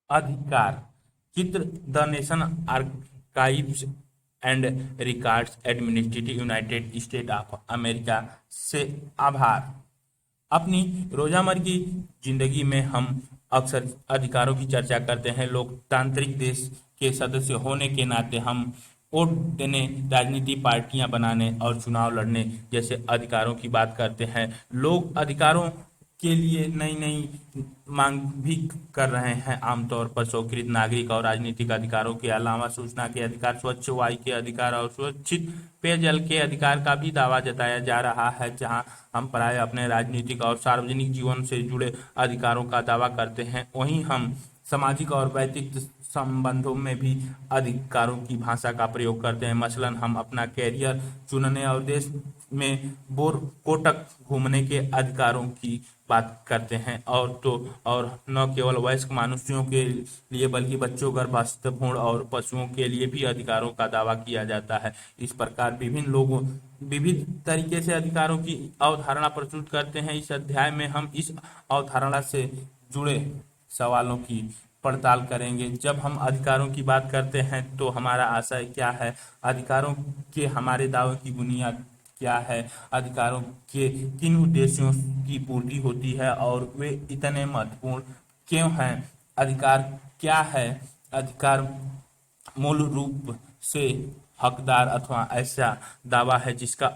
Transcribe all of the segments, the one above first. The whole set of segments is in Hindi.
अधिकार। चित्र the nation archives and records administrative United state of America से आभार। अपनी रोजामर्रा की जिंदगी में हम अक्सर अधिकारों की चर्चा करते हैं। लोकतांत्रिक देश के सदस्य होने के नाते हम वोट देने, राजनीति पार्टियां बनाने और चुनाव लड़ने जैसे अधिकारों की बात करते हैं। लोग अधिकारों के लिए नई नई मांग भी कर रहे हैं। आमतौर पर स्वीकृत नागरिक और राजनीतिक अधिकारों के अलावा सूचना के अधिकार, स्वच्छ वायु के अधिकार और सुरक्षित पेयजल के अधिकार का भी दावा जताया जा रहा है। जहां हम प्राय अपने राजनीतिक और सार्वजनिक जीवन से जुड़े अधिकारों का दावा करते हैं, वहीं हम सामाजिक और व्यक्तिगत संबंधों में भी अधिकारों की भाषा का प्रयोग करते हैं। मसलन हम अपना कैरियर चुनने और देश में बोर कोटक घूमने के अधिकारों की बात करते हैं। और न केवल वयस्क मनुष्यों के लिए बल्कि बच्चों, गर्भस्थ, भ्रूण और पशुओं के लिए भी अधिकारों का दावा किया जाता है। इस प्रकार विभिन्न लोगों विविध तरीके से अधिकारों की अवधारणा प्रस्तुत करते हैं। इस अध्याय में हम इस अवधारणा से जुड़े सवालों की पड़ताल करेंगे। जब हम अधिकारों की बात करते हैं तो हमारा आशय क्या है, अधिकारों के हमारे दावे की बुनियाद क्या है, अधिकारों के किन उद्देश्यों की पूर्ति होती है और वे इतने महत्वपूर्ण क्यों हैं, अधिकार क्या है, अधिकार मूल रूप से हकदार अथवा ऐसा दावा है जिसका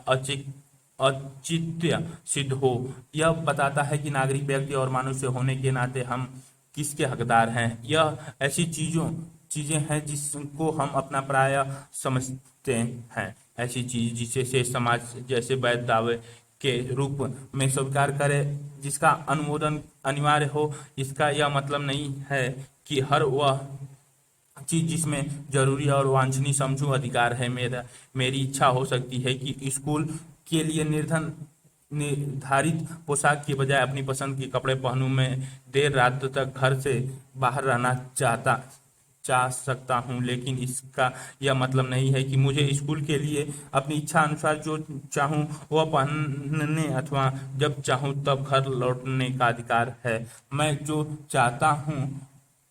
औचित्य सिद्ध हो। यह बताता है कि नागरिक, व्यक्ति और मनुष्य होने के नाते हम किसके हकदार हैं। यह ऐसी चीजें हैं जिसको हम अपना प्राय समझते हैं, ऐसी चीज जिसे से समाज जैसे वैध दावे के रूप में स्वीकार करे, जिसका अनुमोदन अनिवार्य हो। इसका यह मतलब नहीं है कि हर वह चीज जिसमें जरूरी और वांछनीय समझूं अधिकार है। मेरी इच्छा हो सकती है कि स्कूल के लिए निर्धारित पोशाक की बजाय अपनी पसंद के कपड़े पहनूं। मैं देर रात तक घर से बाहर रहना चाह सकता हूं, लेकिन इसका यह मतलब नहीं है कि मुझे स्कूल के लिए अपनी इच्छा अनुसार जो चाहूं वह पहनने अथवा जब चाहूं तब घर लौटने का अधिकार है। मैं जो चाहता हूं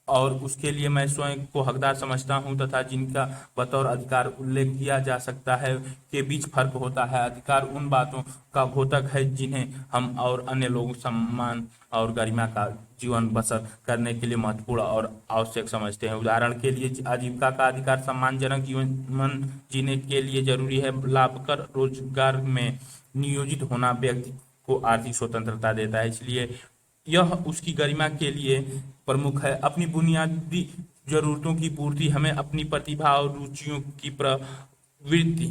और उसके लिए मैं स्वयं को हकदार समझता हूं तथा जिनका बतौर अधिकार उल्लेख किया जा सकता है के बीच फर्क होता है। अधिकार उन बातों का द्योतक है जिन्हें हम और अन्य लोग सम्मान और गरिमा का जीवन बसर करने के लिए महत्वपूर्ण और आवश्यक समझते हैं। उदाहरण के लिए आजीविका का अधिकार सम्मानजनक जीवन जीने के लिए जरूरी है। लाभकर रोजगार में नियोजित होना व्यक्ति को आर्थिक स्वतंत्रता देता है, इसलिए यह उसकी गरिमा के लिए प्रमुख है। अपनी बुनियादी जरूरतों की पूर्ति हमें अपनी प्रतिभा और रुचियों की प्रवृत्ति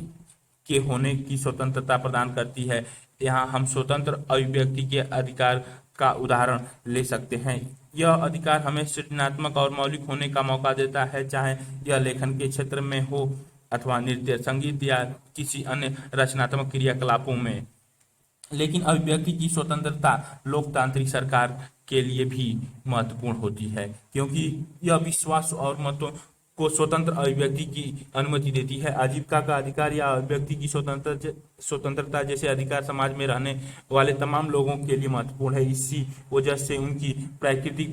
के होने की स्वतंत्रता प्रदान करती है। यहाँ हम स्वतंत्र अभिव्यक्ति के अधिकार का उदाहरण ले सकते हैं। यह अधिकार हमें सृजनात्मक और मौलिक होने का मौका देता है, चाहे यह लेखन के क्षेत्र में हो अथवा नृत्य, संगीत या किसी अन्य रचनात्मक क्रियाकलापों में। लेकिन अभिव्यक्ति की स्वतंत्रता लोकतांत्रिक सरकार के लिए भी महत्वपूर्ण होती है, क्योंकि यह विश्वास और मतों को स्वतंत्र अभिव्यक्ति की अनुमति देती है। आजीविका का अधिकार या अभिव्यक्ति की स्वतंत्रता जैसे अधिकार समाज में रहने वाले तमाम लोगों के लिए महत्वपूर्ण है। इसी वजह से उनकी प्राकृतिक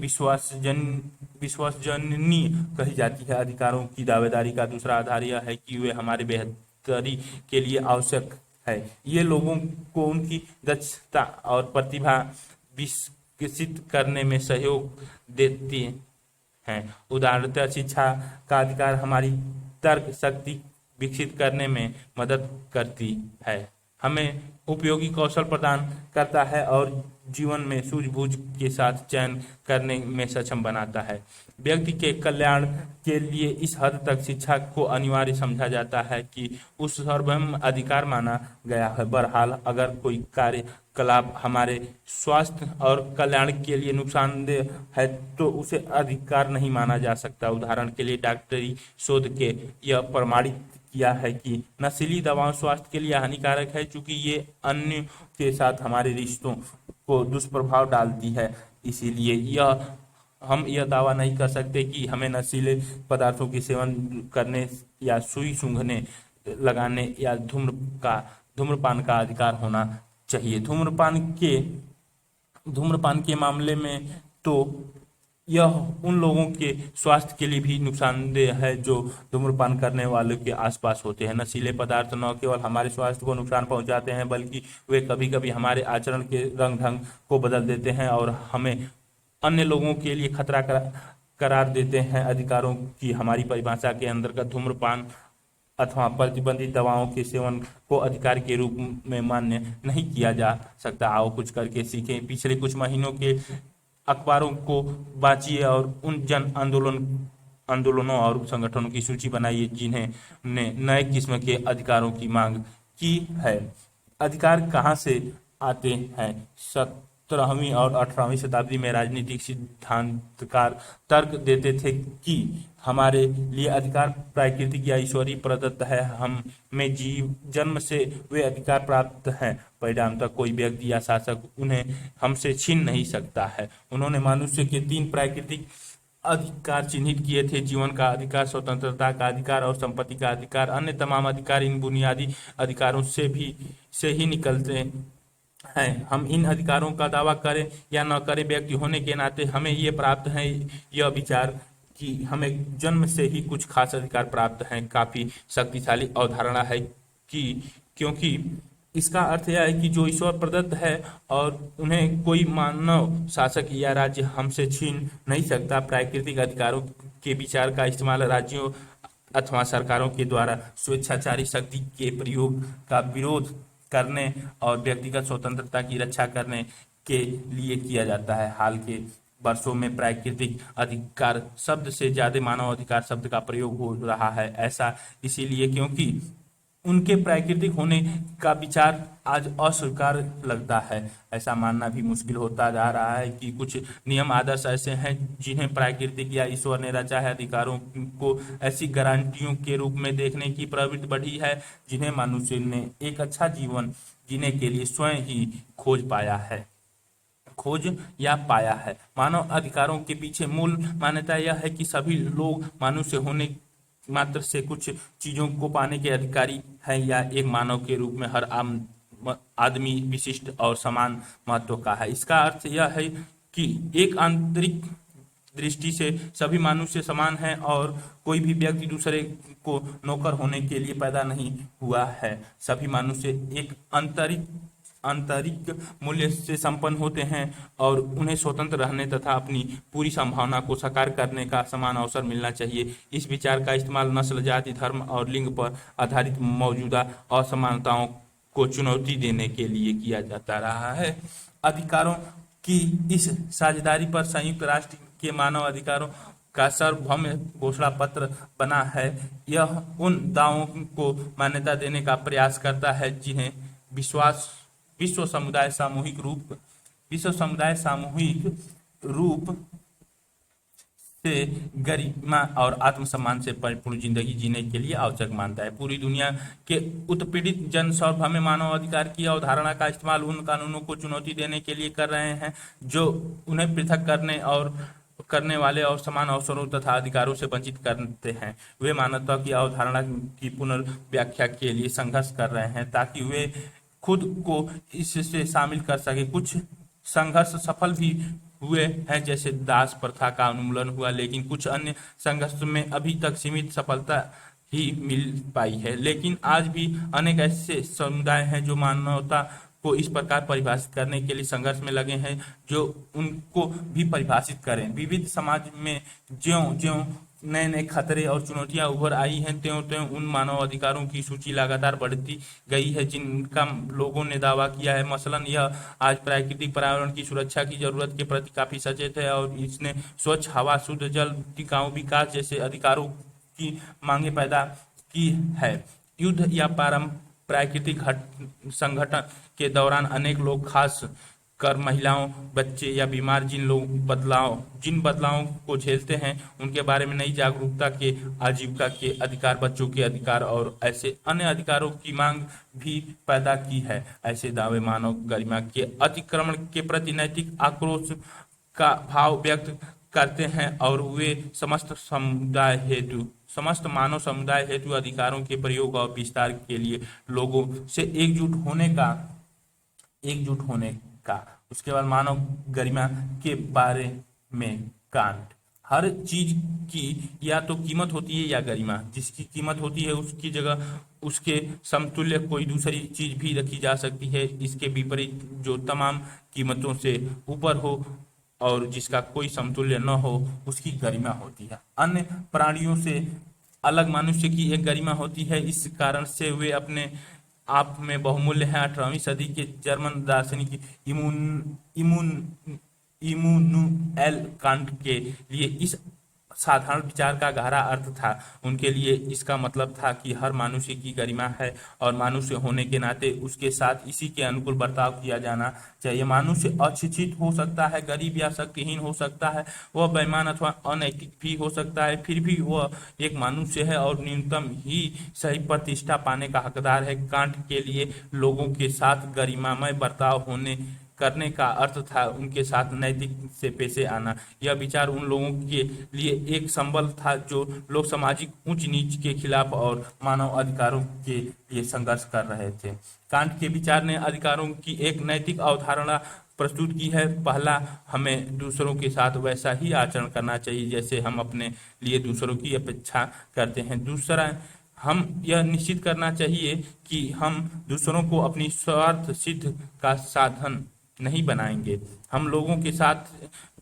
विश्वसनीय कही जाती है। अधिकारों की दावेदारी का दूसरा आधार यह है कि वे हमारे बेहतरी के लिए आवश्यक है। ये लोगों को उनकी दक्षता और प्रतिभा विकसित करने में सहयोग देती हैं। उदाहरणतः शिक्षा का अधिकार हमारी तर्क शक्ति विकसित करने में मदद करती है, हमें उपयोगी कौशल प्रदान करता है और जीवन में सूझबूझ के साथ चयन करने में सक्षम बनाता है। व्यक्ति के कल्याण के लिए इस हद तक शिक्षा को अनिवार्य समझा जाता है कि उस सर्वोपरि अधिकार माना गया है। बहरहाल, अगर कोई कार्यकलाप हमारे स्वास्थ्य और कल्याण के लिए नुकसानदेह है तो उसे अधिकार नहीं माना जा सकता। उदाहरण के लिए डॉक्टरी शोध के यह प्रमाणित किया है कि नशीली दवाएं स्वास्थ्य के लिए हानिकारक है, चूंकि ये अन्य के साथ हमारे रिश्तों को दुष्प्रभाव डालती है। इसीलिए हम यह दावा नहीं कर सकते कि हमें नशीले पदार्थों के सेवन करने या सुई सूंघने लगाने या धूम्रपान का अधिकार होना चाहिए। धूम्रपान के मामले में तो यह उन लोगों के स्वास्थ्य के लिए भी नुकसानदेह है जो धूम्रपान करने वालों के आसपास होते हैं। नशीले पदार्थ न केवल हमारे स्वास्थ्य को नुकसान पहुंचाते हैं, बल्कि वे कभी कभी हमारे आचरण के रंग ढंग को बदल देते हैं और हमें अन्य लोगों के लिए खतरा करार देते हैं। अधिकारों की हमारी परिभाषा के अंतर्गत धूम्रपान अथवा प्रतिबंधित दवाओं के सेवन को अधिकार के रूप में मान्य नहीं किया जा सकता। आओ कुछ करके सीखें। पिछले कुछ महीनों के अखबारों को बांचिए और उन जन आंदोलनों और संगठनों की सूची बनाइए जिन्हें ने नए किस्म के अधिकारों की मांग की है। अधिकार कहाँ से आते हैं? 17वीं और 18वीं शताब्दी में राजनीतिक सिद्धांतकार तर्क देते थे कि हमारे लिए अधिकार प्राकृतिक या ईश्वरीय प्रदत्त है। हमें जन्म से वे अधिकार प्राप्त हैं, परिणामतः कोई व्यक्ति या शासक उन्हें हमसे छीन नहीं सकता है। उन्होंने मनुष्य के 3 प्राकृतिक अधिकार चिन्हित किए थे: जीवन का अधिकार, स्वतंत्रता का अधिकार और संपत्ति का अधिकार। अन्य तमाम अधिकार इन बुनियादी अधिकारों से ही निकलते हैं। हम इन अधिकारों का दावा करें या न करें, व्यक्ति होने के नाते हमें ये प्राप्त है यह विचार कि हमें जन्म से ही कुछ खास अधिकार प्राप्त हैं काफी शक्तिशाली अवधारणा है कि क्योंकि इसका अर्थ यह है कि जो ईश्वर प्रदत्त है और उन्हें कोई मानव शासक या राज्य हमसे छीन नहीं सकता। प्राकृतिक अधिकारों के विचार का इस्तेमाल राज्यों अथवा सरकारों के द्वारा स्वेच्छाचारी शक्ति के प्रयोग का विरोध करने और व्यक्तिगत स्वतंत्रता की रक्षा करने के लिए किया जाता है। हाल के वर्षों में प्राकृतिक अधिकार शब्द से ज्यादा मानव अधिकार शब्द का प्रयोग हो रहा है। ऐसा इसीलिए क्योंकि उनके प्राकृतिक होने का विचार आज अस्वीकार्य लगता है। ऐसा मानना भी मुश्किल होता जा रहा है कि कुछ नियम आदर्श ऐसे हैं जिन्हें प्राकृतिक या ईश्वर ने रचा है। अधिकारों को ऐसी गारंटियों के रूप में देखने की प्रवृत्ति बढ़ी है जिन्हें मनुष्य ने एक अच्छा जीवन जीने के लिए स्वयं ही खोज या पाया है। मानव अधिकारों के पीछे मूल मान्यता यह है कि सभी लोग मनुष्य होने मात्र से कुछ चीजों को पाने के अधिकारी हैं या एक मानव के रूप में हर आम आदमी विशिष्ट और समान महत्व का है। इसका अर्थ यह है कि एक आंतरिक दृष्टि से सभी मनुष्य समान हैं और कोई भी व्यक्ति दूसरे को नौकर होने के लिए पैदा नहीं हुआ है। सभी मनुष्य एक आंतरिक मूल्य से संपन्न होते हैं और उन्हें स्वतंत्र रहने तथा अपनी पूरी संभावना को साकार करने का समान अवसर मिलना चाहिए। इस विचार का इस्तेमाल नस्ल, जाति, धर्म और लिंग पर आधारित मौजूदा असमानताओं को चुनौती देने के लिए किया जाता रहा है। अधिकारों की इस साझेदारी पर संयुक्त राष्ट्र के मानव अधिकारों का सार्वभौम घोषणा पत्र बना है। यह उन दावों को मान्यता देने का प्रयास करता है जिन्हें विश्व समुदाय सामूहिक रूप से गरिमा और आत्मसम्मान से परिपूर्ण जिंदगी जीने के लिए आवश्यक मानता है। पूरी दुनिया के उत्पीड़ित जन सार्वभौम मानव अधिकार की अवधारणा का इस्तेमाल उन कानूनों को चुनौती देने के लिए कर रहे हैं जो उन्हें पृथक करने वाले और समान अवसरों तथा अधिकारों से वंचित करते हैं। वे मानवता की अवधारणा की पुनर्व्याख्या के लिए संघर्ष कर रहे हैं ताकि वे खुद को इससे शामिल कर सके। कुछ संघर्ष सफल भी हुए हैं, जैसे दास प्रथा का उन्मूलन हुआ, लेकिन कुछ अन्य संघर्ष में अभी तक सीमित सफलता ही मिल पाई है। लेकिन आज भी अनेक ऐसे समुदाय हैं जो मानवता को इस प्रकार परिभाषित करने के लिए संघर्ष में लगे हैं जो उनको भी परिभाषित करें। विविध समाज में ज्यों-ज्यों नए नए खतरे और चुनौतियां उभर आई हैं, त्यों-त्यों उन मानव अधिकारों की सूची लगातार बढ़ती गई है जिनका लोगों ने दावा किया है। मसलन यह आज प्राकृतिक पर्यावरण की सुरक्षा की जरूरत के प्रति काफी सचेत है और इसने स्वच्छ हवा, शुद्ध जल, टिकाऊ विकास जैसे अधिकारों की मांगे पैदा की है। युद्ध या प्राकृतिक संघटन के दौरान अनेक लोग, खास कर महिलाओं, बच्चे या बीमार, जिन बदलावों को झेलते हैं उनके बारे में नई जागरूकता के, आजीविका के अधिकार, बच्चों के अधिकार और ऐसे अन्य अधिकारों की मांग भी पैदा की है। ऐसे दावे मानव गरिमा के अतिक्रमण के प्रति नैतिक आक्रोश का भाव व्यक्त करते हैं और वे समस्त मानव समुदाय हेतु अधिकारों के प्रयोग और विस्तार के लिए लोगों से एकजुट होने का उसके बाद मानव गरिमा के बारे में कांट। हर चीज की या तो कीमत होती है या गरिमा। जिसकी कीमत होती है उसकी जगह उसके समतुल्य कोई दूसरी चीज भी रखी जा सकती है। इसके विपरीत जो तमाम कीमतों से ऊपर हो और जिसका कोई समतुल्य न हो उसकी गरिमा होती है। अन्य प्राणियों से अलग मनुष्य की एक गरिमा होती है। इस कारण से वे अपने आप में बहुमूल्य हैं। 18वीं सदी के जर्मन दार्शनिक इमून इमूनुएल कांट के लिए इस साधारण विचार का गहरा अर्थ था। उनके लिए इसका मतलब था कि हर मनुष्य की गरिमा है और मनुष्य होने के नाते उसके साथ इसी के अनुकूल बर्ताव किया जाना चाहिए। मनुष्य अशिक्षित हो सकता है, गरीब या शक्तिहीन हो सकता है, वह बेईमान अथवा अनैतिक भी हो सकता है, फिर भी वह एक मनुष्य है और न्यूनतम ही सही प्रतिष्ठा पाने का हकदार है। कांट के लिए लोगों के साथ गरिमामय बर्ताव होने करने का अर्थ था उनके साथ नैतिक से पेशे आना। यह विचार उन लोगों के लिए एक संबल था जो लोग सामाजिक ऊंच नीच के खिलाफ और मानव अधिकारों के लिए संघर्ष कर रहे थे। कांट के विचार ने अधिकारों की एक नैतिक अवधारणा प्रस्तुत की है। पहला, हमें दूसरों के साथ वैसा ही आचरण करना चाहिए जैसे हम अपने लिए दूसरों की अपेक्षा करते हैं। दूसरा, हम यह निश्चित करना चाहिए कि हम दूसरों को अपनी स्वार्थ सिद्ध का साधन नहीं बनाएंगे। हम लोगों के साथ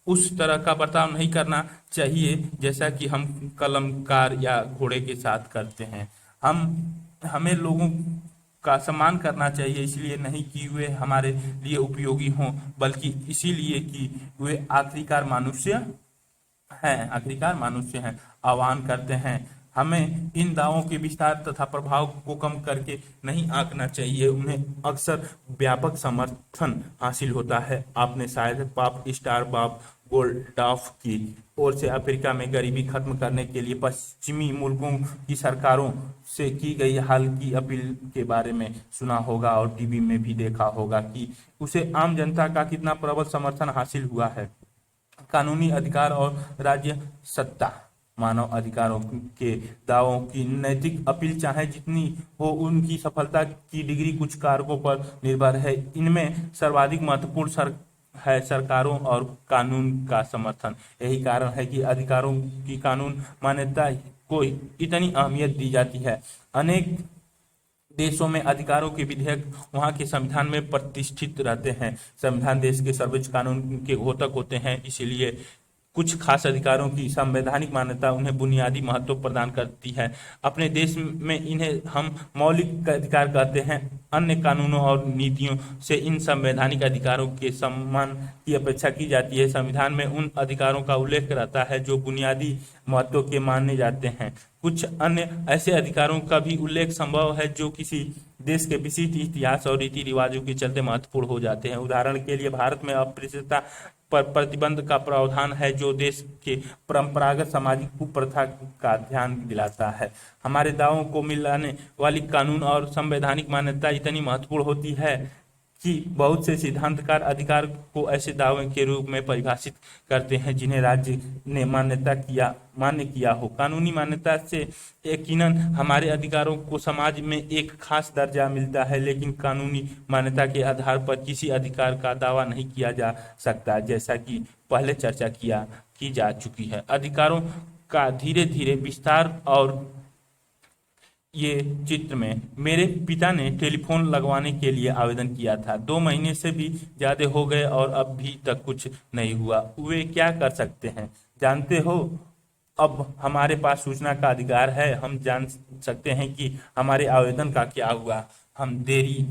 उस तरह का बर्ताव नहीं करना चाहिए जैसा कि हम कलमकार या घोड़े के साथ करते हैं। हमें लोगों का सम्मान करना चाहिए, इसलिए नहीं कि वे हमारे लिए उपयोगी हों, बल्कि इसीलिए कि वे आखिरकार मनुष्य हैं। आह्वान करते हैं, हमें इन दावों के विस्तार तथा प्रभाव को कम करके नहीं आंकना चाहिए। उन्हें अक्सर व्यापक समर्थन हासिल होता है। आपने शायद पॉप स्टार बॉब गोल्डॉफ की ओर से अफ्रीका में गरीबी खत्म करने के लिए पश्चिमी मुल्कों की सरकारों से की गई हाल की अपील के बारे में सुना होगा और टीवी में भी देखा होगा कि उसे आम जनता का कितना प्रबल समर्थन हासिल हुआ है। कानूनी अधिकार और राज्य सत्ता। मानव अधिकारों के दावों की नैतिक अपील चाहे जितनी हो, उनकी सफलता की डिग्री कुछ कारकों पर निर्भर है। इनमें सर्वाधिक महत्वपूर्ण है सरकारों और कानून का समर्थन। यही कारण है कि अधिकारों की कानून मान्यता को इतनी अहमियत दी जाती है। अनेक देशों में अधिकारों के विधेयक वहां के संविधान में प्रतिष्ठित रहते हैं। संविधान देश के सर्वोच्च कानून के घोतक होते हैं, इसलिए कुछ खास अधिकारों की संवैधानिक मान्यता उन्हें बुनियादी महत्व प्रदान करती है। अपने देश में इन्हें हम मौलिक अधिकार कहते हैं। अन्य कानूनों और नीतियों से इन संवैधानिक अधिकारों के सम्मान की अपेक्षा की जाती है। संविधान में उन अधिकारों का उल्लेख रहता है जो बुनियादी महत्व के माने जाते हैं। कुछ अन्य ऐसे अधिकारों का भी उल्लेख संभव है जो किसी देश के विशिष्ट इतिहास और रीति रिवाजों के चलते महत्वपूर्ण हो जाते हैं। उदाहरण के लिए, भारत में अस्पृश्यता पर प्रतिबंध का प्रावधान है जो देश के परंपरागत सामाजिक कुप्रथा का ध्यान दिलाता है। हमारे दावों को मिलाने वाली कानून और संवैधानिक मान्यता इतनी महत्वपूर्ण होती है कि बहुत से सिद्धांतकार अधिकार को ऐसे दावे के रूप में परिभाषित करते हैं जिन्हें राज्य ने मान्य किया हो। कानूनी मान्यता से यकीनन हमारे अधिकारों को समाज में एक खास दर्जा मिलता है, लेकिन कानूनी मान्यता के आधार पर किसी अधिकार का दावा नहीं किया जा सकता, जैसा कि पहले चर्चा की जा चुकी है। अधिकारों का धीरे धीरे विस्तार और ये चित्र में, मेरे पिता ने टेलीफोन लगवाने के लिए आवेदन किया था। 2 महीने से भी ज्यादा हो गए और अब भी तक कुछ नहीं हुआ। वे क्या कर सकते हैं? जानते हो, अब हमारे पास सूचना का अधिकार है। हम जान सकते हैं कि हमारे आवेदन का क्या हुआ। हम देरी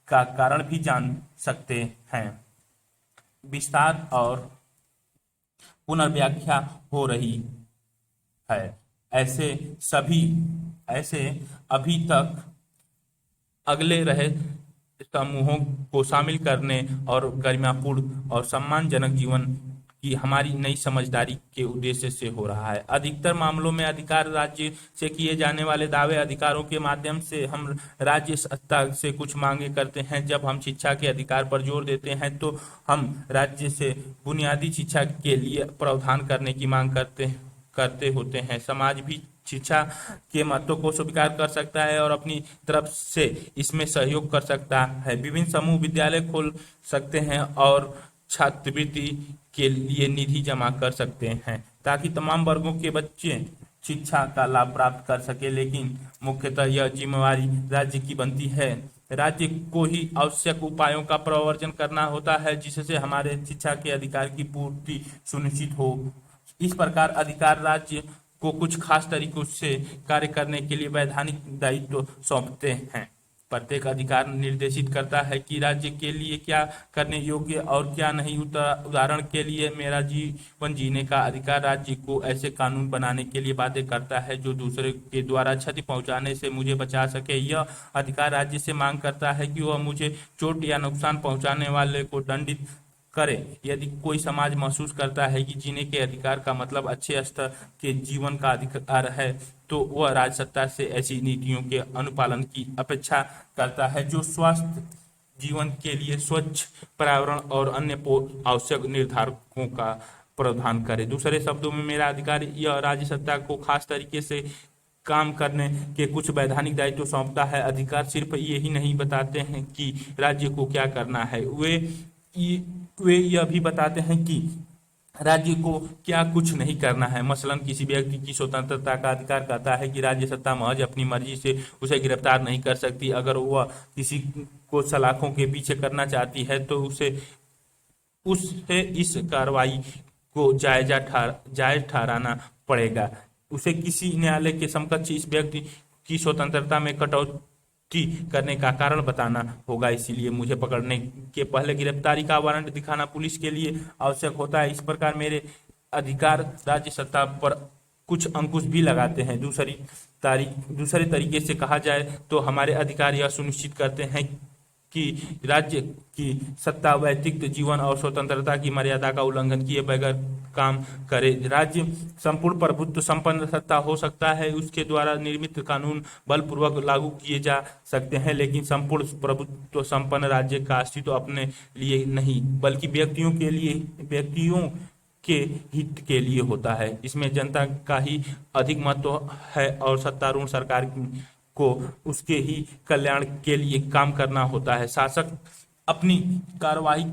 का कारण भी जान सकते हैं। विस्तार और पुनर्व्याख्या हो रही है। ऐसे अभी तक अगले रहे समूहों को शामिल करने और गरिमापूर्ण और सम्मानजनक जीवन की हमारी नई समझदारी के उद्देश्य से हो रहा है। अधिकतर मामलों में अधिकार राज्य से किए जाने वाले दावे अधिकारों के माध्यम से हम राज्य सत्ता से कुछ मांगे करते हैं। जब हम शिक्षा के अधिकार पर जोर देते हैं तो हम राज्य से बुनियादी शिक्षा के लिए प्रावधान करने की मांग करते होते हैं। समाज भी शिक्षा के महत्व को स्वीकार कर सकता है और अपनी तरफ से इसमें सहयोग कर सकता है। विभिन्न समूह विद्यालय खोल सकते हैं और छात्रवृत्ति के लिए निधि जमा कर सकते हैं ताकि तमाम वर्गों के बच्चे शिक्षा का लाभ प्राप्त कर सके। लेकिन मुख्यतः यह जिम्मेवारी राज्य की बनती है। राज्य को ही आवश्यक उपायों का प्रवर्तन करना होता है जिससे हमारे शिक्षा के अधिकार की पूर्ति सुनिश्चित हो। इस प्रकार अधिकार राज्य को कुछ खास तरीकों से कार्य करने के लिए वैधानिक दायित्व सौंपते हैं। प्रत्येक अधिकार निर्देशित करता है कि राज्य के लिए क्या करने योग्य और क्या नहीं। उदाहरण के लिए मेरा जीवन जीने का अधिकार राज्य को ऐसे कानून बनाने के लिए बाध्य करता है जो दूसरे के द्वारा क्षति पहुंचाने से मुझे बचा सके। यह अधिकार राज्य से मांग करता है कि वह मुझे चोट या नुकसान पहुंचाने वाले को दंडित करे। यदि कोई समाज महसूस करता है कि जीने के अधिकार का मतलब अच्छे स्तर के जीवन का अधिकार है तो वह राजसत्ता से ऐसी नीतियों के अनुपालन की अपेक्षा करता है जो स्वस्थ जीवन के लिए स्वच्छ पर्यावरण और अन्य आवश्यक निर्धारकों का प्रावधान करे। दूसरे शब्दों में मेरा अधिकार यह राज्य सत्ता को खास तरीके से काम करने के कुछ वैधानिक दायित्व सौंपता है। अधिकार सिर्फ यही नहीं बताते हैं कि राज्य को क्या करना है, वे यह भी बताते हैं कि राज्य को क्या कुछ नहीं करना है। मसलन किसी व्यक्ति की स्वतंत्रता का अधिकार कहता है कि राज्य सत्ता महज अपनी मर्जी से उसे गिरफ्तार नहीं कर सकती। अगर वह किसी को सलाखों के पीछे करना चाहती है तो उसे इस कार्रवाई को जायज ठहराना पड़ेगा। उसे किसी न्यायालय के समकक्ष इस व्यक्ति की स्वतंत्रता में कटौती करने का कारण बताना होगा। इसीलिए मुझे पकड़ने के पहले गिरफ्तारी का वारंट दिखाना पुलिस के लिए आवश्यक होता है। इस प्रकार मेरे अधिकार राज्य सत्ता पर कुछ अंकुश भी लगाते हैं। दूसरे तरीके से कहा जाए तो हमारे अधिकार यह सुनिश्चित करते हैं कि राज्य की सत्ता व्यक्तिगत जीवन और स्वतंत्रता की मर्यादा का उल्लंघन किए बगैर काम करे। राज्य संपूर्ण प्रभुत्व संपन्न सत्ता हो सकता है, उसके द्वारा निर्मित कानून बलपूर्वक लागू किए जा सकते हैं, लेकिन संपूर्ण प्रभुत्व संपन्न राज्य का अस्तित्व अपने लिए नहीं बल्कि व्यक्तियों के हित के लिए होता है। इसमें जनता का ही अधिक महत्व है और सत्तारूढ़ सरकार को उसके ही कल्याण के लिए काम करना होता है। शासक अपनी कार्रवाई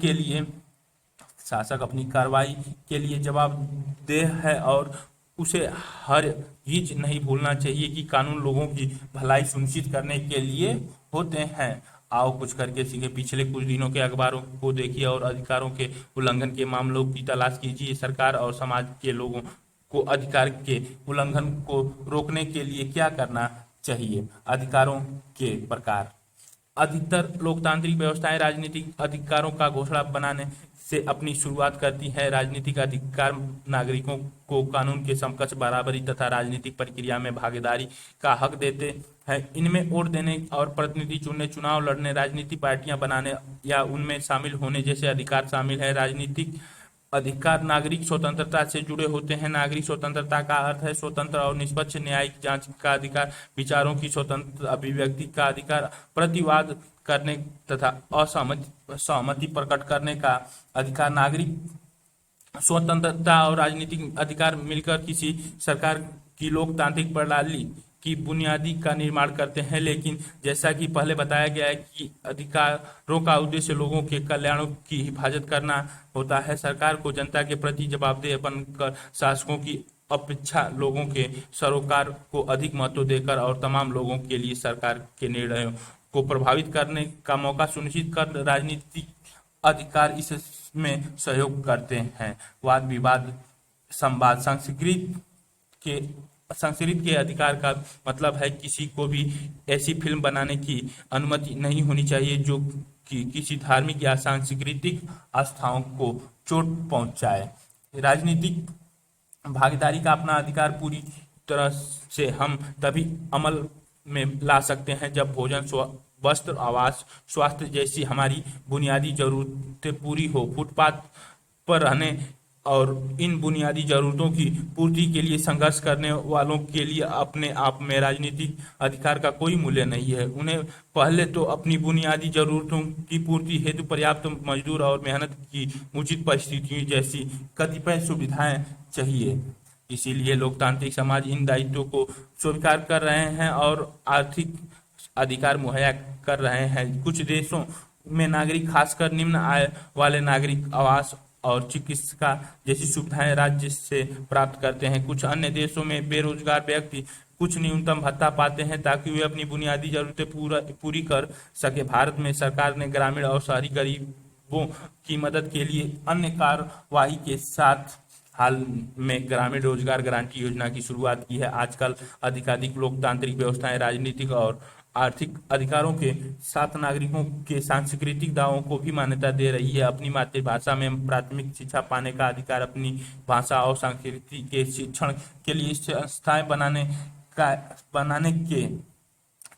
के लिए जवाबदेह है और उसे हरगिज नहीं भूलना चाहिए कि कानून लोगों की भलाई सुनिश्चित करने के लिए होते हैं। आओ कुछ करके सीखे। पिछले कुछ दिनों के अखबारों को देखिए और अधिकारों के उल्लंघन के मामलों की तलाश कीजिए। सरकार और समाज के लोगों को अधिकार के उल्लंघन को रोकने के लिए क्या करना चाहिए। अधिकारों के प्रकार। अधिकतर लोकतांत्रिक व्यवस्थाएं राजनीतिक अधिकारों का घोषणा बनाने से अपनी शुरुआत करती है। राजनीतिक अधिकार नागरिकों को कानून के समकक्ष बराबरी तथा राजनीतिक प्रक्रिया में भागीदारी का हक देते हैं। इनमें वोट देने और प्रतिनिधि चुनने, चुनाव लड़ने, राजनीतिक पार्टियां बनाने या उनमें शामिल होने जैसे अधिकार शामिल है। राजनीतिक अधिकार नागरिक स्वतंत्रता से जुड़े होते हैं। नागरिक स्वतंत्रता का अर्थ है स्वतंत्र और निष्पक्ष न्यायिक जांच का अधिकार, विचारों की स्वतंत्र अभिव्यक्ति का अधिकार, प्रतिवाद करने तथा असहमति प्रकट करने का अधिकार। नागरिक स्वतंत्रता और राजनीतिक अधिकार मिलकर किसी सरकार की लोकतांत्रिक प्रणाली की बुनियादी का निर्माण करते हैं। लेकिन जैसा कि पहले बताया गया है कि अधिकारों का उद्देश्य लोगों के कल्याण की हिफाजत करना होता है। सरकार को जनता के प्रति जवाबदेह बनकर शासकों की अपेक्षा लोगों के सरोकार को अधिक महत्व देकर और तमाम लोगों के लिए सरकार के निर्णयों को प्रभावित करने का मौका सुनिश्चित कर राजनीतिक अधिकार इसमें सहयोग करते हैं। वाद विवाद संवाद संस्कृत के अधिकार का मतलब है किसी को भी ऐसी फिल्म बनाने की अनुमति नहीं होनी चाहिए जो कि किसी धार्मिक या सांस्कृतिक आस्थाओं को चोट पहुंचाए। राजनीतिक भागीदारी का अपना अधिकार पूरी तरह से हम तभी अमल में ला सकते हैं जब भोजन, वस्त्र, आवास, स्वास्थ्य जैसी हमारी बुनियादी जरूरतें पूरी हो। फुटपाथ पर रहने और इन बुनियादी जरूरतों की पूर्ति के लिए संघर्ष करने वालों के लिए अपने आप में राजनीतिक अधिकार का कोई मूल्य नहीं है। उन्हें पहले तो अपनी बुनियादी जरूरतों की पूर्ति हेतु पर्याप्त मजदूर और मेहनत की उचित परिस्थितियों जैसी कतिपय सुविधाएं चाहिए। इसीलिए लोकतांत्रिक समाज इन दायित्वों को स्वीकार कर रहे हैं और आर्थिक अधिकार मुहैया कर रहे हैं। कुछ देशों में नागरिक, खासकर निम्न आय वाले नागरिक, आवास और चिकित्सा जैसी सुविधाएं राज्य से प्राप्त करते हैं। कुछ अन्य देशों में बेरोजगार व्यक्ति कुछ न्यूनतम भत्ता पाते हैं ताकि वे अपनी बुनियादी जरूरतें पूरी कर सके। भारत में सरकार ने ग्रामीण और शहरी गरीबों की मदद के लिए अन्य कार्यवाही के साथ हाल में ग्रामीण रोजगार गारंटी योजना की शुरुआत की है। आजकल अधिकाधिक लोकतांत्रिक व्यवस्थाएं राजनीतिक और आर्थिक अधिकारों के साथ नागरिकों के सांस्कृतिक दावों को भी मान्यता दे रही है। अपनी मातृभाषा में प्राथमिक शिक्षा पाने का अधिकार, अपनी भाषा और संस्कृति के शिक्षण के लिए संस्थाएं बनाने के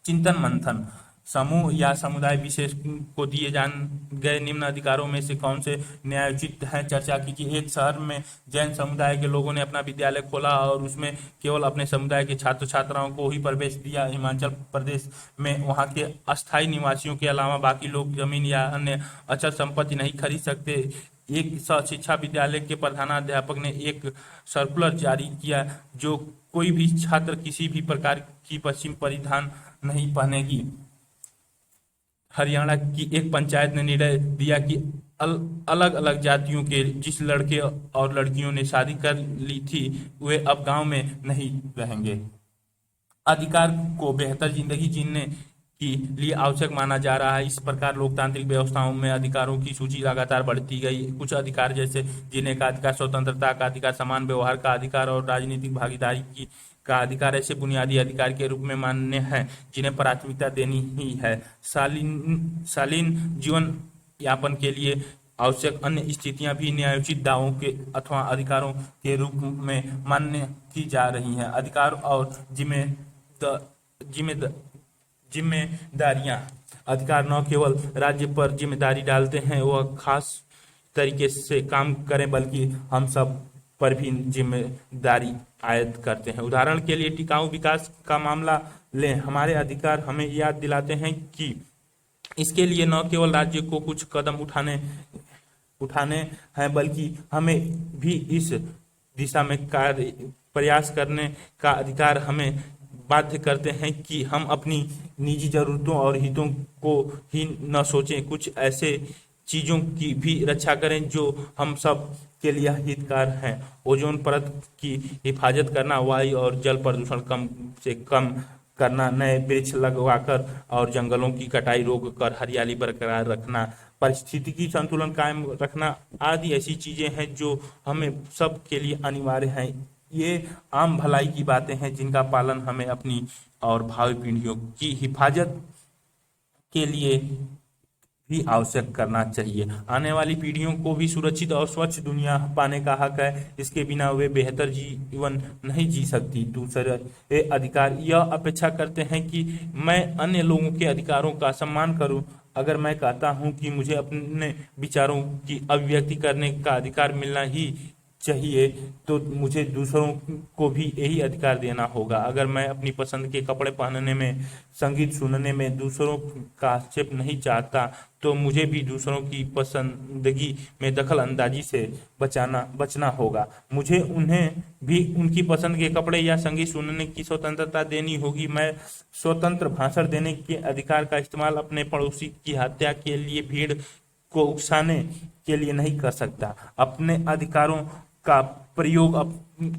चिंतन मंथन, समूह या समुदाय विशेष को दिए जान गए निम्न अधिकारों में से कौन से न्यायोचित हैं, चर्चा की कि एक शहर में जैन समुदाय के लोगों ने अपना विद्यालय खोला और उसमें केवल अपने समुदाय के छात्र छात्राओं को ही प्रवेश दिया। हिमाचल प्रदेश में वहां के अस्थायी निवासियों के अलावा बाकी लोग जमीन या अन्य अचल संपत्ति नहीं खरीद सकते। एक शिक्षा विद्यालय के प्रधानाध्यापक ने एक सर्कुलर जारी किया जो कोई भी छात्र किसी भी प्रकार की पश्चिम परिधान नहीं पहनेगी। हरियाणा की एक पंचायत ने निर्णय दिया कि अलग अलग जातियों के जिस लड़के और लड़कियों ने शादी कर ली थी वे अब गांव में नहीं रहेंगे। अधिकार को बेहतर जिंदगी जीने के लिए आवश्यक माना जा रहा है। इस प्रकार लोकतांत्रिक व्यवस्थाओं में अधिकारों की सूची लगातार बढ़ती गई। कुछ अधिकार जैसे जीने का अधिकार, स्वतंत्रता का अधिकार, समान व्यवहार का अधिकार और राजनीतिक भागीदारी की का अधिकार ऐसे बुनियादी अधिकार के रूप में मान्य है जिन्हें प्राथमिकता देनी ही है। शालीन जीवन यापन के लिए आवश्यक अन्य स्थितियां भी न्यायोचित दावों के अथवा अधिकारों के रूप में मान्य की जा रही हैं। अधिकार और जिम्मेदारियां। अधिकार न केवल राज्य पर जिम्मेदारी डालते हैं वह खास तरीके से काम करें, बल्कि हम सब पर भी जिम्मेदारी आयद करते हैं। उदाहरण के लिए टिकाऊ विकास का मामला लें। हमारे अधिकार हमें याद दिलाते हैं कि इसके लिए न केवल राज्य को कुछ कदम उठाने हैं, बल्कि हमें भी इस दिशा में प्रयास करने का अधिकार हमें बाध्य करते हैं कि हम अपनी निजी जरूरतों और हितों को ही न सोचें, कुछ ऐसे चीजों की भी रक्षा करें जो हम सब के लिए हितकार हैं। ओजोन परत की हिफाजत करना, वायु और जल प्रदूषण कम से कम करना, नए वृक्ष लगवाकर और जंगलों की कटाई रोककर हरियाली बरकरार रखना, पारिस्थितिकी संतुलन कायम रखना आदि ऐसी चीजें हैं जो हमें सब के लिए अनिवार्य हैं। ये आम भलाई की बातें हैं जिनका पालन हमें अपनी और भावी पीढ़ियों की हिफाजत के लिए भी आवश्यक करना चाहिए। आने वाली पीढ़ियों को भी सुरक्षित और स्वच्छ दुनिया पाने का हक है। इसके बिना वे बेहतर जीवन नहीं जी सकती। दूसरे अधिकार यह अपेक्षा करते हैं कि मैं अन्य लोगों के अधिकारों का सम्मान करूं। अगर मैं कहता हूं कि मुझे अपने विचारों की अभिव्यक्ति करने का अधिकार मिलना ही चाहिए, तो मुझे दूसरों को भी यही अधिकार देना होगा। अगर मैं अपनी पसंद के कपड़े पहनने में, संगीत सुनने में दूसरों का आक्षेप नहीं चाहता, तो मुझे भी दूसरों की पसंदगी में दखल अंदाजी से बचना होगा। मुझे उन्हें भी उनकी पसंद के कपड़े या संगीत सुनने की स्वतंत्रता देनी होगी। मैं स्वतंत्र भाषण देने के अधिकार का इस्तेमाल अपने पड़ोसी की हत्या के लिए, भीड़ को उकसाने के लिए नहीं कर सकता। अपने अधिकारों का प्रयोग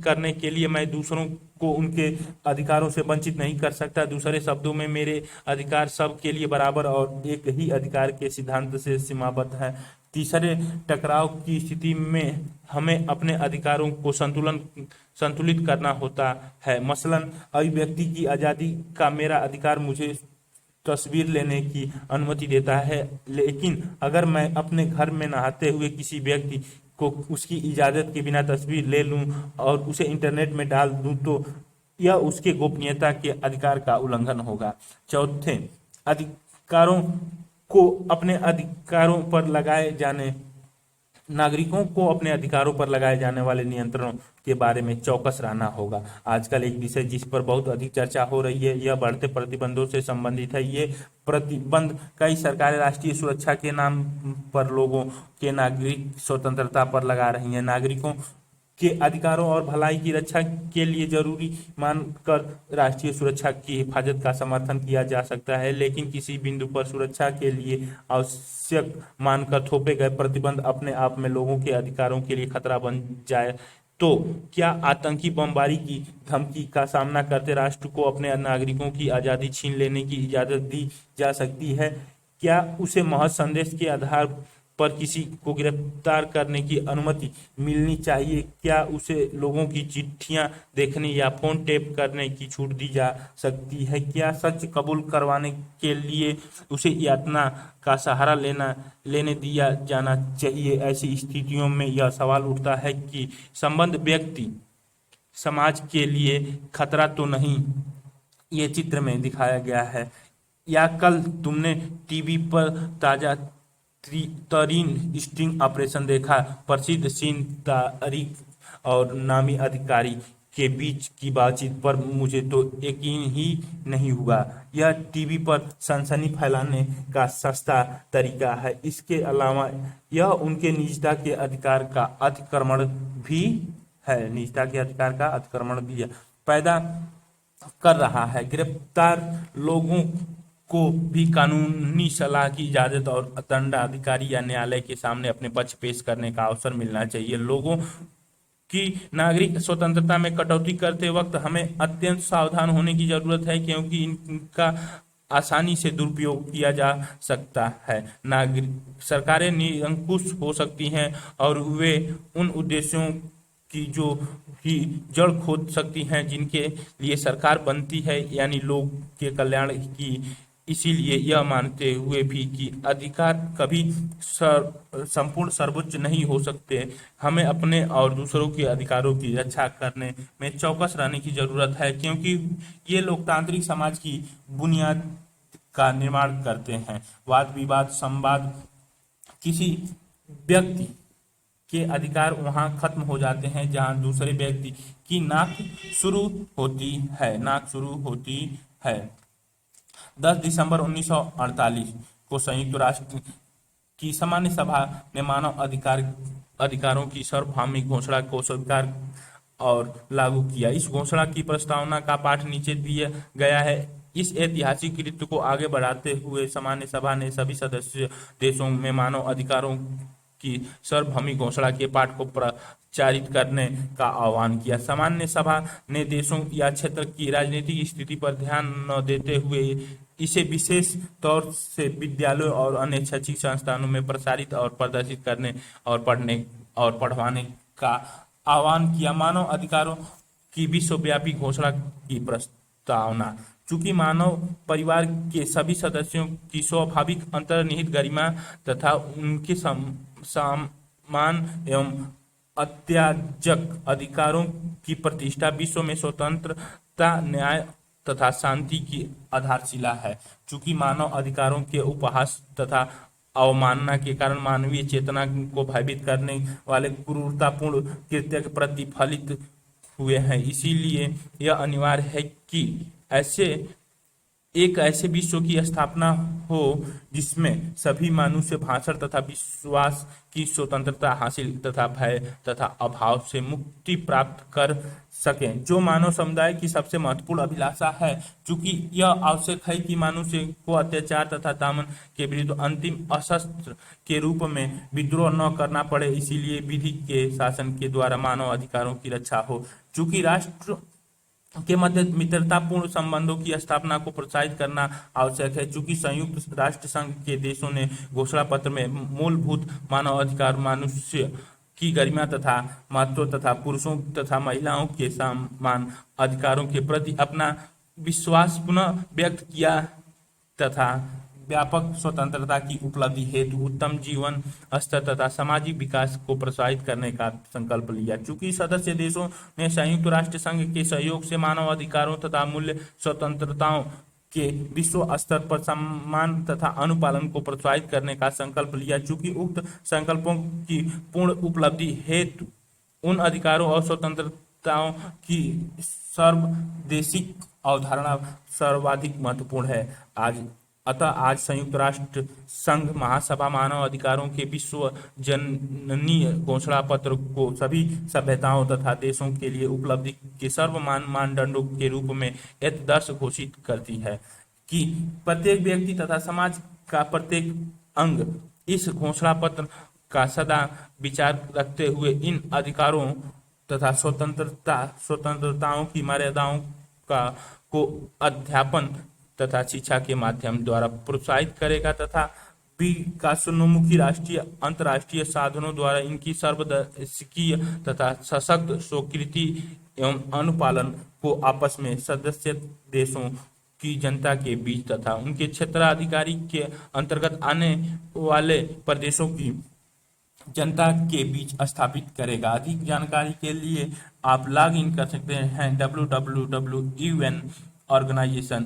करने के लिए मैं दूसरों को उनके अधिकारों से वंचित नहीं कर सकता। दूसरे शब्दों में मेरे अधिकार सब के लिए बराबर और एक ही अधिकार के सिद्धांत से सीमाबद्ध है। तीसरे टकराव की स्थिति में हमें अपने अधिकारों को संतुलित करना होता है। मसलन अभिव्यक्ति की आजादी का मेरा अधिकार मुझे तस्वीर लेने की अनुमति देता है, लेकिन अगर मैं अपने घर में नहाते हुए किसी व्यक्ति को उसकी इजाजत के बिना तस्वीर ले लूं और उसे इंटरनेट में डाल दूं, तो यह उसके गोपनीयता के अधिकार का उल्लंघन होगा। चौथे, अधिकारों को अपने अधिकारों पर लगाए जाने नागरिकों को अपने अधिकारों पर लगाए जाने वाले नियंत्रणों के बारे में चौकस रहना होगा। आजकल एक विषय जिस पर बहुत अधिक चर्चा हो रही है, यह बढ़ते प्रतिबंधों से संबंधित है। ये प्रतिबंध कई सरकारें राष्ट्रीय सुरक्षा के नाम पर लोगों के नागरिक स्वतंत्रता पर लगा रही हैं। नागरिकों के अधिकारों और भलाई की रक्षा के लिए जरूरी मानकर राष्ट्रीय सुरक्षा की हिफाजत का समर्थन किया जा सकता है, लेकिन किसी बिंदु पर सुरक्षा के लिए आवश्यक मानकर थोपे गए प्रतिबंध अपने आप में लोगों के अधिकारों के लिए खतरा बन जाए तो क्या आतंकी बमबारी की धमकी का सामना करते राष्ट्र को अपने नागरिकों की आज़ादी छीन लेने की इजाज़त दी जा सकती है? क्या उसे महज संदेश के आधार पर किसी को गिरफ्तार करने की अनुमति मिलनी चाहिए? क्या उसे लोगों की चिट्ठियां देखने या फोन टेप करने की छूट दी जा सकती है? क्या सच कबूल करवाने के लिए उसे यातना का सहारा लेने दिया जाना चाहिए? ऐसी स्थितियों में यह सवाल उठता है कि संबंध व्यक्ति समाज के लिए खतरा तो नहीं? ये चित्र में दिखाया गया है। या कल तुमने टीवी पर ताजा तरीन स्टिंग ऑपरेशन देखा? प्रसिद्ध सीन तारिक और नामी अधिकारी के बीच की बातचीत पर मुझे तो यकीन ही नहीं हुआ। यह टीवी पर सनसनी फैलाने का सस्ता तरीका है। इसके अलावा यह उनके निजता के अधिकार का अतिक्रमण भी है, निजता के अधिकार का अतिक्रमण भी है, पैदा कर रहा है। गिरफ्तार लोगों को भी कानूनी सलाह की इजाजत और दंडाधिकारी या न्यायालय के सामने अपने पक्ष पेश करने का अवसर मिलना चाहिए। लोगों की नागरिक स्वतंत्रता में कटौती करते वक्त हमें अत्यंत सावधान होने की जरूरत है, क्योंकि इनका आसानी से दुरुपयोग किया जा सकता है। नागरिक सरकारें निरंकुश हो सकती हैं और वे उन उद्देश्यों की जो की जड़ खोद सकती हैं जिनके लिए सरकार बनती है, यानी लोग के कल्याण की। इसीलिए यह मानते हुए भी कि अधिकार कभी संपूर्ण सर्वोच्च नहीं हो सकते, हमें अपने और दूसरों के अधिकारों की रक्षा करने में चौकस रहने की जरूरत है, क्योंकि ये लोकतांत्रिक समाज की बुनियाद का निर्माण करते हैं। वाद विवाद संवाद किसी व्यक्ति के अधिकार वहां खत्म हो जाते हैं जहां दूसरे व्यक्ति की नाक शुरू होती है। 10 दिसंबर 1948 को संयुक्त राष्ट्र की सामान्य सभा ने मानव अधिकारों की सार्वभौमिक घोषणा को स्वीकार और लागू किया। इस घोषणा की प्रस्तावना का पाठ नीचे दिया गया है। इस ऐतिहासिक कृत्य को आगे बढ़ाते हुए सामान्य सभा ने सभी सदस्य देशों में मानव अधिकारों की सार्वभौमिक घोषणा के पाठ को प्रचारित करने का आह्वान किया। सामान्य सभा ने देशों या क्षेत्र की राजनीतिक स्थिति पर ध्यान न देते हुए इसे विशेष तौर से विद्यालयों और अन्य शैक्षिक संस्थानों में प्रसारित और प्रदर्शित करने और पढ़ने और पढ़वाने का आह्वान किया। मानव अधिकारों की विश्वव्यापी घोषणा की प्रस्तावना, चूंकि मानव परिवार के सभी सदस्यों की स्वाभाविक अंतर्निहित गरिमा तथा उनके समान एवं अत्याजक अधिकारों की प्रतिष्ठा विश्व में स्वतंत्रता, न्याय तथा शांति की आधारशिला है। चूंकि मानव अधिकारों के उपहास तथा अवमानना के कारण मानवीय चेतना को भयभीत करने वाले क्रूरतापूर्ण कृत्य प्रतिफलित हुए हैं, इसीलिए यह अनिवार्य है कि ऐसे विश्व की स्थापना हो जिसमें सभी मनुष्य भाषण तथा विश्वास की स्वतंत्रता हासिल तथा भय तथा अभाव से मुक्ति प्राप्त कर सकें, जो मानव समुदाय की सबसे महत्वपूर्ण अभिलाषा है। चूंकि यह आवश्यक है कि मनुष्य को अत्याचार तथा दमन के विरुद्ध अंतिम अस्त्र के रूप में विद्रोह न करना पड़े, इसीलिए विधि के शासन के द्वारा मानव अधिकारों की रक्षा हो। चूंकि राष्ट्र के मध्य मित्रतापूर्ण संबंधों की स्थापना को प्रोत्साहित करना आवश्यक है। चूंकि संयुक्त राष्ट्र संघ के देशों ने घोषणा पत्र में मूलभूत मानव अधिकार, मनुष्य की गरिमा तथा महत्व तथा पुरुषों तथा महिलाओं के समान अधिकारों के प्रति अपना विश्वास पुनः व्यक्त किया तथा व्यापक स्वतंत्रता की उपलब्धि हेतु उत्तम जीवन स्तर तथा सामाजिक विकास को प्रोत्साहित करने का संकल्प लिया। चूंकि सदस्य देशों ने संयुक्त राष्ट्र संघ के सहयोग से मानव अधिकारों तथा मूल्य स्वतंत्रताओं के विश्व स्तर पर सम्मान तथा अनुपालन को प्रोत्साहित करने का संकल्प लिया। चूंकि उक्त संकल्पों की पूर्ण उपलब्धि हेतु उन अधिकारों और स्वतंत्रताओं की सर्वदेशिक अवधारणा सर्वाधिक महत्वपूर्ण है। आज अतः आज संयुक्त राष्ट्र संघ महासभा मानव अधिकारों के विश्व जननी घोषणा पत्र को सभी सभ्यताओं तथा देशों के लिए उपलब्धि के सर्वमान्य मानदंडों के रूप में यथादर्श घोषित करती है कि प्रत्येक व्यक्ति तथा समाज का प्रत्येक अंग इस घोषणा पत्र का सदा विचार रखते हुए इन अधिकारों तथा स्वतंत्रताओं की मर्यादाओं का को अध्यापन तथा शिक्षा के माध्यम द्वारा प्रोत्साहित करेगा तथा विकासोन्मुखी राष्ट्रीय अंतर्राष्ट्रीय साधनों द्वारा इनकी सर्वदेशीय तथा सशक्त स्वीकृति एवं अनुपालन को आपस में सदस्य देशों की जनता के बीच तथा उनके क्षेत्राधिकारी के अंतर्गत आने वाले प्रदेशों की जनता के बीच स्थापित करेगा। अधिक जानकारी के लिए आप लॉग इन कर सकते हैं www.un organization